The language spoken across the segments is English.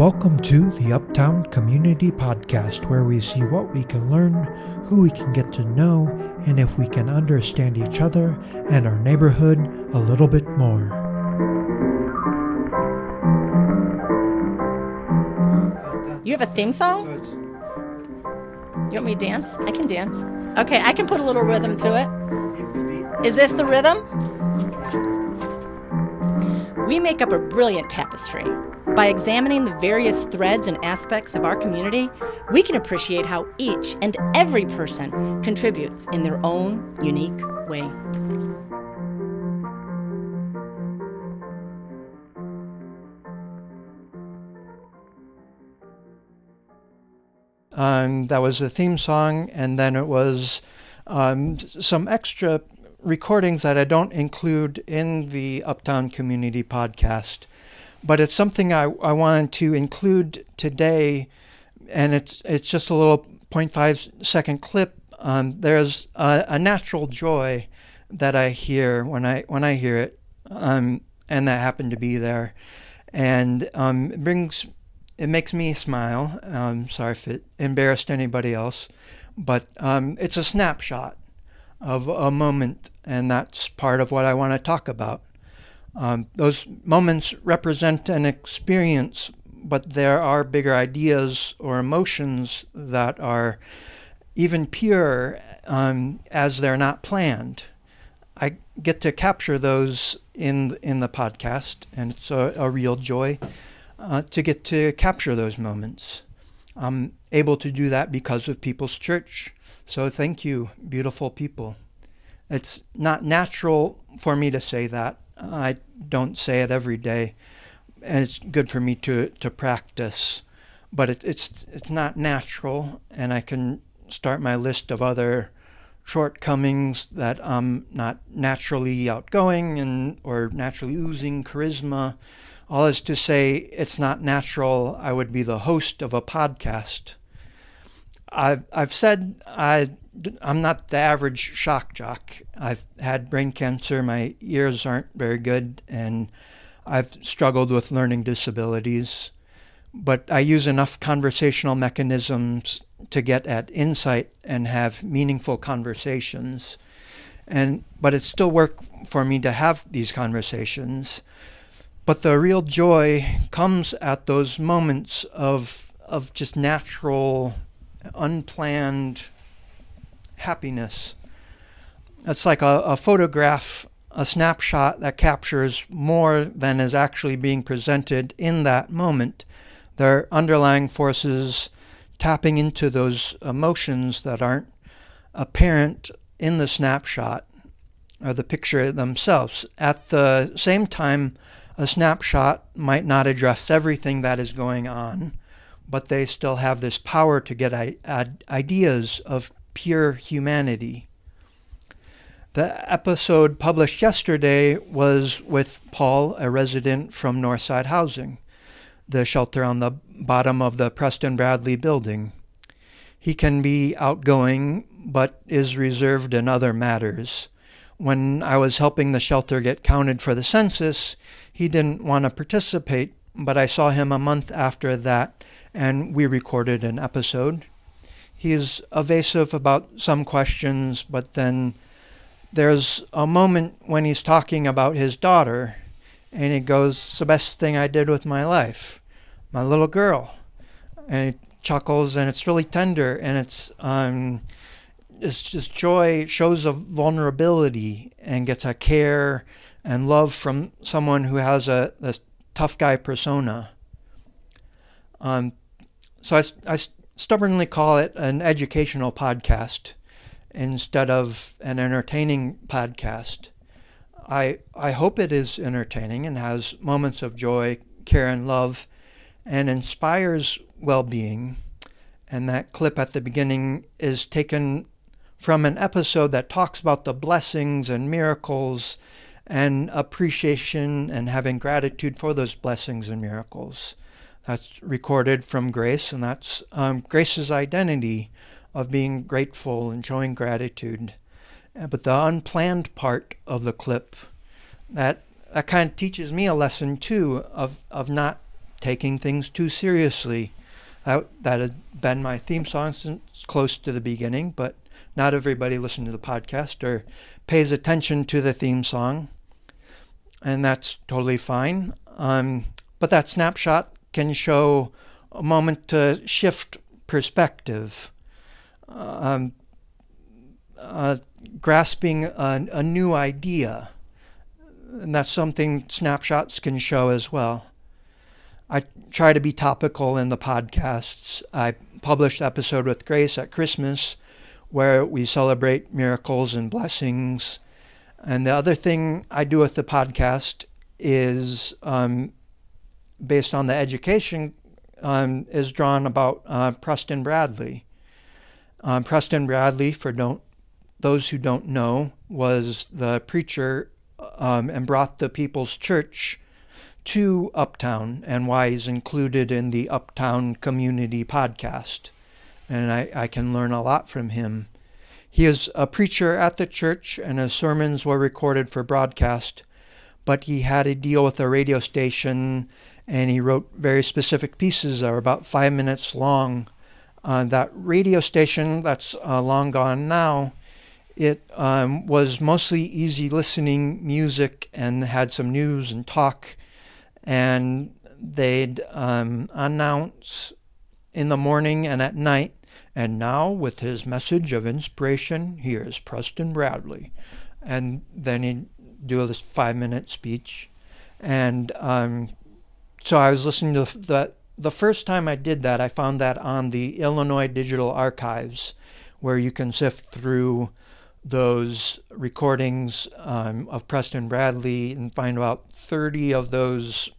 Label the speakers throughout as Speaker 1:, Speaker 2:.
Speaker 1: Welcome to the Uptown Community Podcast, where we see what we can learn, who we can get to know, and if we can understand each other and our neighborhood a little bit more.
Speaker 2: You have a theme song? You want me to dance? I can dance. Okay, I can put a little rhythm to it. Is this the rhythm? We make up a brilliant tapestry. By examining the various threads and aspects of our community, we can appreciate how each and every person contributes in their own unique way.
Speaker 1: That was the theme song, and then it was some extra recordings that I don't include in the Uptown Community Podcast. But it's something I wanted to include today, and it's just a little 0.5 second clip. There's a natural joy that I hear when I hear it, and that happened to be there, and it makes me smile. Sorry if it embarrassed anybody else, but it's a snapshot of a moment, and that's part of what I want to talk about. Those moments represent an experience, but there are bigger ideas or emotions that are even purer as they're not planned. I get to capture those in the podcast, and it's a real joy to get to capture those moments. I'm able to do that because of People's Church, so thank you, beautiful people. It's not natural for me to say that. I don't say it every day, and it's good for me to practice, but it's not natural, and I can start my list of other shortcomings that I'm not naturally outgoing or naturally oozing charisma. All is to say, it's not natural I would be the host of a podcast. I've said I'm not the average shock jock. I've had brain cancer, my ears aren't very good, and I've struggled with learning disabilities. But I use enough conversational mechanisms to get at insight and have meaningful conversations. But it's still work for me to have these conversations. But the real joy comes at those moments of just natural, unplanned happiness. It's like a photograph, a snapshot that captures more than is actually being presented in that moment. There are underlying forces tapping into those emotions that aren't apparent in the snapshot or the picture themselves. At the same time, a snapshot might not address everything that is going on, but they still have this power to get ideas of pure humanity. The episode published yesterday was with Paul, a resident from Northside Housing, the shelter on the bottom of the Preston Bradley building. He can be outgoing, but is reserved in other matters. When I was helping the shelter get counted for the census, he didn't want to participate, but I saw him a month after that, and we recorded an episode. He's evasive about some questions, but then there's a moment when he's talking about his daughter, and he goes, "It's the best thing I did with my life, my little girl." And he chuckles, and it's really tender, and it's just joy, shows of vulnerability, and gets a care and love from someone who has this tough guy persona. So I stubbornly call it an educational podcast instead of an entertaining podcast. I hope it is entertaining and has moments of joy, care, and love, and inspires well-being. And that clip at the beginning is taken from an episode that talks about the blessings and miracles and appreciation and having gratitude for those blessings and miracles. That's recorded from Grace, and that's Grace's identity of being grateful and showing gratitude. But the unplanned part of the clip, that kind of teaches me a lesson too of not taking things too seriously. That has been my theme song since close to the beginning, but not everybody listening to the podcast or pays attention to the theme song, and that's totally fine. But that snapshot can show a moment to shift perspective, grasping a new idea. And that's something snapshots can show as well. I try to be topical in the podcasts. I published Episode with Grace at Christmas, where we celebrate miracles and blessings. And the other thing I do with the podcast is, based on the education, is drawn about Preston Bradley. Preston Bradley, for those who don't know, was the preacher and brought the People's Church to Uptown, and why he's included in the Uptown Community podcast. And I can learn a lot from him. He is a preacher at the church, and his sermons were recorded for broadcast, but he had a deal with a radio station, and he wrote very specific pieces that are about 5 minutes long. That radio station that's long gone now, it was mostly easy listening music and had some news and talk, and they'd announce in the morning and at night, and now with his message of inspiration, here's Preston Bradley. And then he'd do this 5-minute speech. And so I was listening to the first time I did that, I found that on the Illinois Digital Archives, where you can sift through those recordings of Preston Bradley and find about 30 of those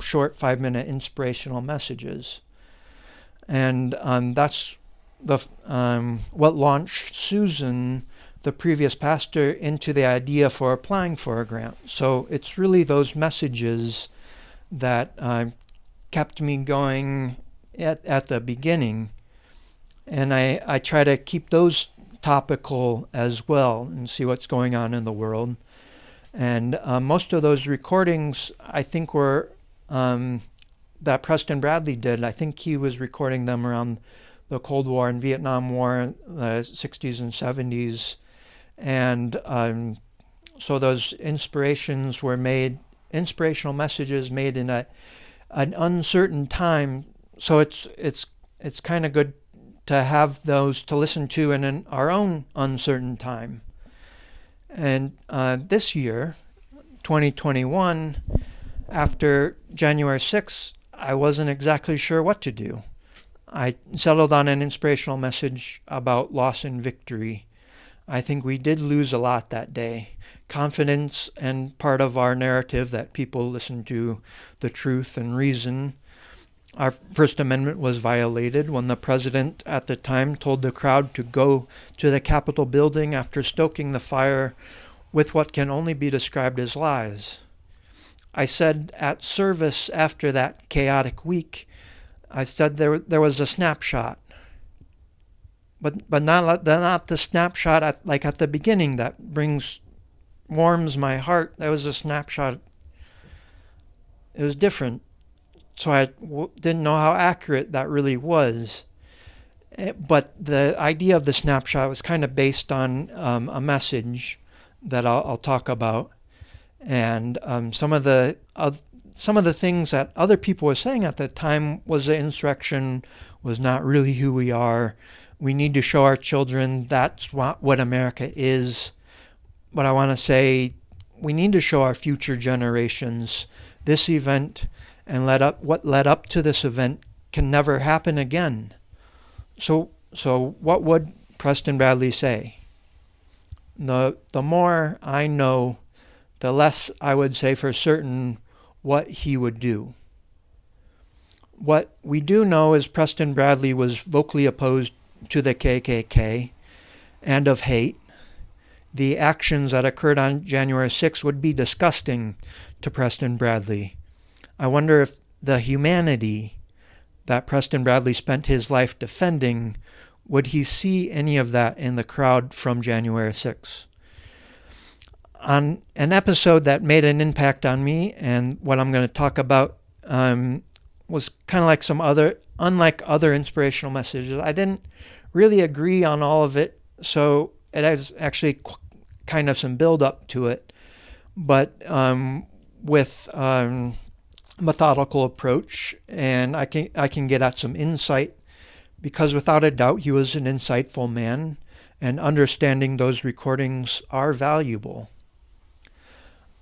Speaker 1: short 5-minute inspirational messages. And that's what launched Susan, the previous pastor, into the idea for applying for a grant. So it's really those messages that kept me going at the beginning. And I try to keep those topical as well and see what's going on in the world. And most of those recordings, I think, were that Preston Bradley did. I think he was recording them around the Cold War and Vietnam War, the 60s and 70s. And so those inspirational messages made in an uncertain time. So it's kind of good to have those to listen to in our own uncertain time. And this year, 2021, after January 6th, I wasn't exactly sure what to do. I settled on an inspirational message about loss and victory. I think we did lose a lot that day. Confidence and part of our narrative that people listen to the truth and reason. Our First Amendment was violated when the president at the time told the crowd to go to the Capitol building after stoking the fire with what can only be described as lies. I said at service after that chaotic week, I said there was a snapshot, but not the snapshot at the beginning that warms my heart. There was a snapshot. It was different, so I didn't know how accurate that really was. But the idea of the snapshot was kind of based on a message that I'll talk about, and some of the things that other people were saying at the time was the insurrection was not really who we are. We need to show our children that's what America is. But I want to say we need to show our future generations this event and what led up to this event can never happen again. So what would Preston Bradley say? The more I know, the less I would say for certain what he would do. What we do know is Preston Bradley was vocally opposed to the KKK and of hate. The actions that occurred on January 6th would be disgusting to Preston Bradley. I wonder if the humanity that Preston Bradley spent his life defending, would he see any of that in the crowd from January 6th? On an episode that made an impact on me, and what I'm going to talk about was kind of like unlike other inspirational messages. I didn't really agree on all of it, so it has actually kind of some build up to it, but with methodical approach, and I can get at some insight, because without a doubt he was an insightful man, and understanding those recordings are valuable.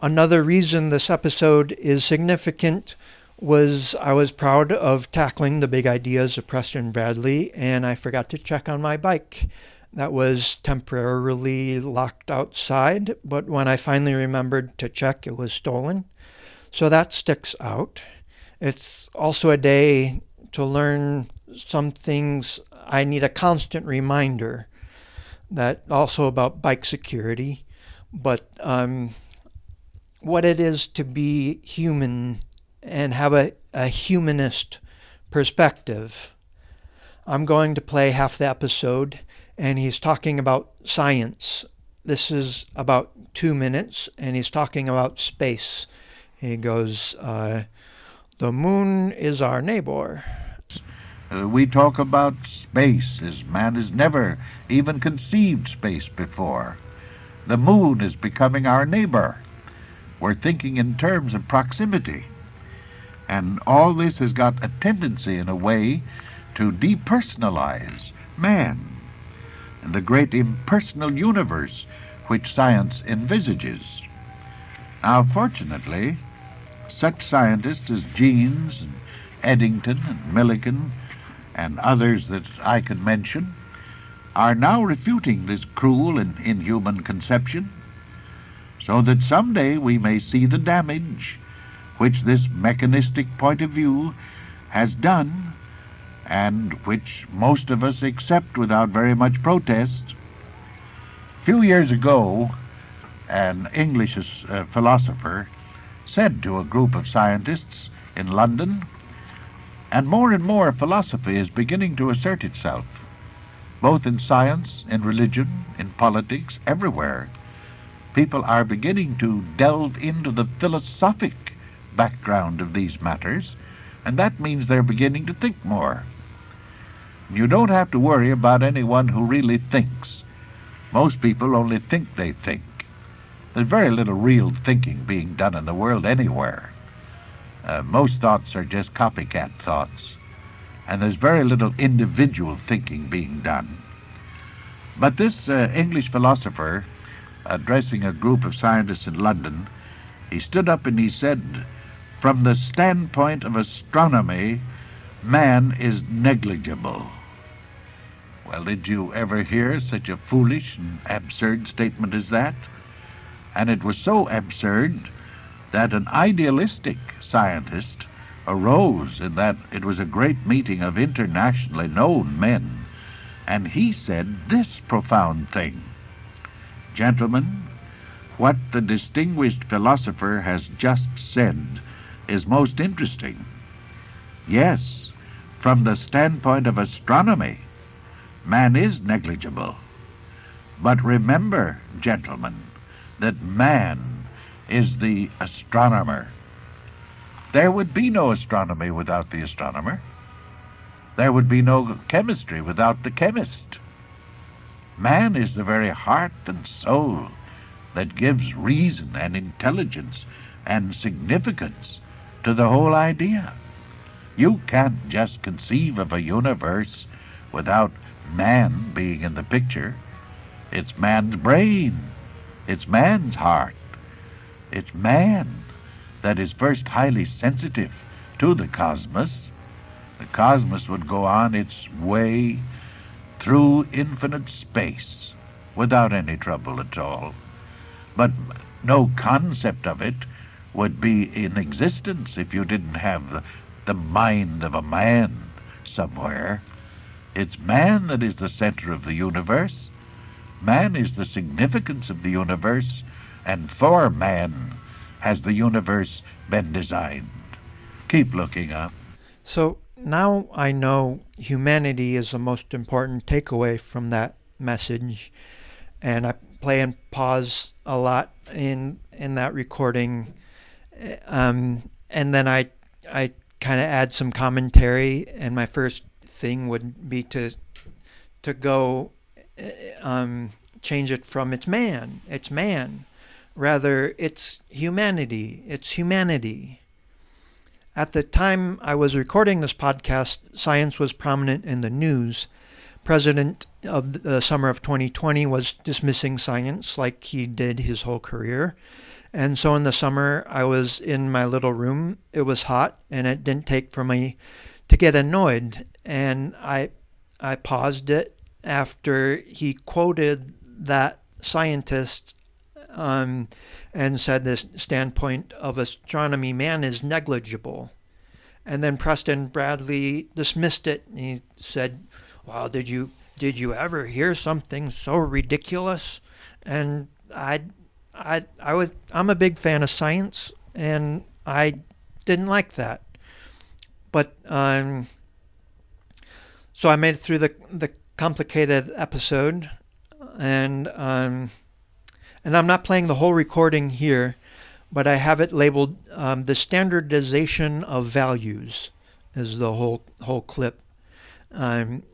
Speaker 1: Another reason this episode is significant was I was proud of tackling the big ideas of Preston Bradley, and I forgot to check on my bike. That was temporarily locked outside, but when I finally remembered to check, it was stolen. So that sticks out. It's also a day to learn some things. I need a constant reminder that also about bike security, but what it is to be human and have a humanist perspective. I'm going to play half the episode, and he's talking about science. This is about 2 minutes, and he's talking about space. He goes, the moon is our neighbor.
Speaker 3: We talk about space as man has never even conceived space before. The moon is becoming our neighbor. We're thinking in terms of proximity. And all this has got a tendency, in a way, to depersonalize man and the great impersonal universe which science envisages. Now, fortunately, such scientists as Jeans and Eddington and Millikan and others that I can mention are now refuting this cruel and inhuman conception, so that someday we may see the damage which this mechanistic point of view has done, and which most of us accept without very much protest. A few years ago, an English philosopher said to a group of scientists in London, and more philosophy is beginning to assert itself, both in science, in religion, in politics, everywhere. People are beginning to delve into the philosophic background of these matters, and that means they're beginning to think more. You don't have to worry about anyone who really thinks. Most people only think they think. There's very little real thinking being done in the world anywhere. Most thoughts are just copycat thoughts, and there's very little individual thinking being done. But this English philosopher, addressing a group of scientists in London, he stood up and he said, from the standpoint of astronomy, man is negligible. Well, did you ever hear such a foolish and absurd statement as that? And it was so absurd that an idealistic scientist arose in that it was a great meeting of internationally known men, and he said this profound thing: gentlemen, what the distinguished philosopher has just said is most interesting. Yes, from the standpoint of astronomy, man is negligible. But remember, gentlemen, that man is the astronomer. There would be no astronomy without the astronomer. There would be no chemistry without the chemist. Man is the very heart and soul that gives reason and intelligence and significance to the whole idea. You can't just conceive of a universe without man being in the picture. It's man's brain. It's man's heart. It's man that is first highly sensitive to the cosmos. The cosmos would go on its way through infinite space without any trouble at all. But no concept of it would be in existence if you didn't have the mind of a man somewhere. It's man that is the center of the universe. Man is the significance of the universe, and for man has the universe been designed. Keep looking up.
Speaker 1: So now I know humanity is the most important takeaway from that message, and I play and pause a lot in that recording, and then I kind of add some commentary, and my first thing would be to go change it from it's man, rather it's humanity. At the time I was recording this podcast, science was prominent in the news. President of the summer of 2020 was dismissing science like he did his whole career. And so in the summer, I was in my little room. It was hot, and it didn't take for me to get annoyed. And I paused it after he quoted that scientist and said this standpoint of astronomy, man is negligible. And then Preston Bradley dismissed it, and he said, well, did you ever hear something so ridiculous? And I'm a big fan of science, and I didn't like that. But so I made it through the complicated episode, and I'm not playing the whole recording here, but I have it labeled "The Standardization of Values" is the whole clip.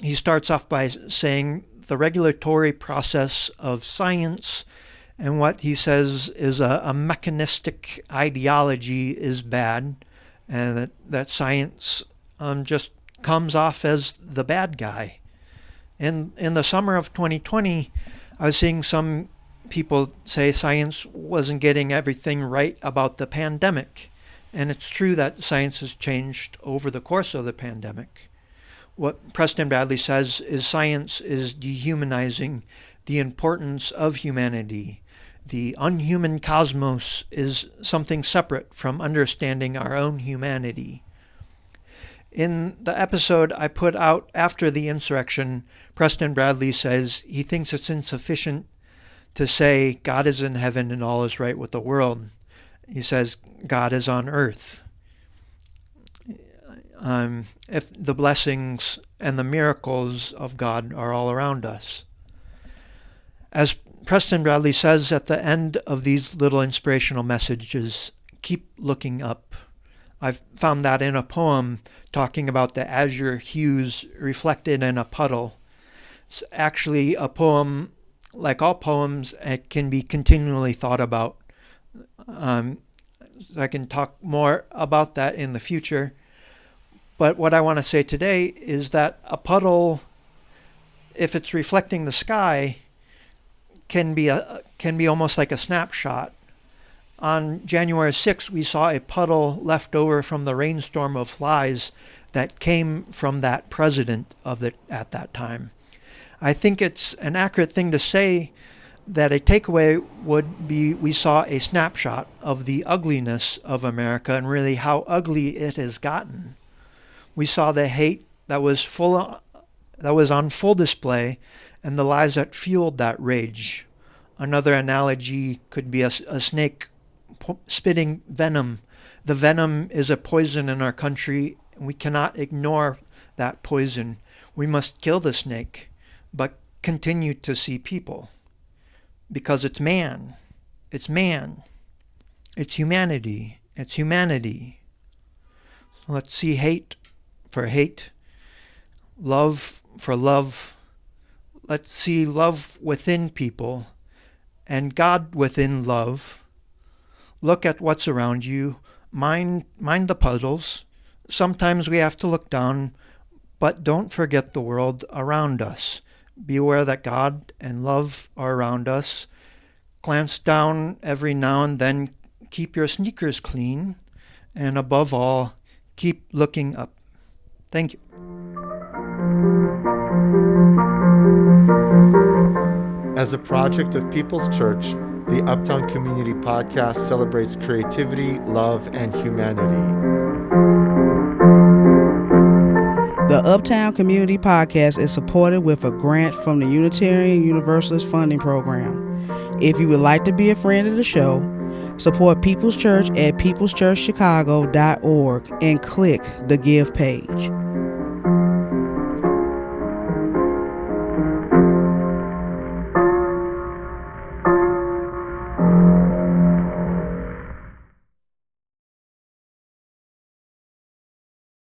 Speaker 1: He starts off by saying the regulatory process of science, and what he says is a mechanistic ideology is bad, and that science just comes off as the bad guy. In the summer of 2020, I was seeing some people say science wasn't getting everything right about the pandemic. And it's true that science has changed over the course of the pandemic. What Preston Bradley says is science is dehumanizing the importance of humanity. The unhuman cosmos is something separate from understanding our own humanity. In the episode I put out after the insurrection, Preston Bradley says he thinks it's insufficient to say God is in heaven and all is right with the world. He says God is on earth. If the blessings and the miracles of God are all around us. As Preston Bradley says at the end of these little inspirational messages, keep looking up. I've found that in a poem talking about the azure hues reflected in a puddle. It's actually a poem, like all poems, it can be continually thought about. I can talk more about that in the future. But what I want to say today is that a puddle, if it's reflecting the sky, can be almost like a snapshot. On January 6th, we saw a puddle left over from the rainstorm of flies that came from that president at that time. I think it's an accurate thing to say that a takeaway would be we saw a snapshot of the ugliness of America and really how ugly it has gotten. We saw the hate that was on full display and the lies that fueled that rage. Another analogy could be a snake spitting venom. The venom is a poison in our country, and we cannot ignore that poison. We must kill the snake, but continue to see people. Because it's man. It's man. It's humanity. It's humanity. Let's see hate for hate, love for love. Let's see love within people and God within love. Look at what's around you. Mind the puddles. Sometimes we have to look down, but don't forget the world around us. Be aware that God and love are around us. Glance down every now and then. Keep your sneakers clean. And above all, keep looking up. Thank you.
Speaker 4: As a project of People's Church, the Uptown Community Podcast celebrates creativity, love, and humanity.
Speaker 5: The Uptown Community Podcast is supported with a grant from the Unitarian Universalist Funding Program. If you would like to be a friend of the show, support People's Church at peopleschurchchicago.org and click the Give page.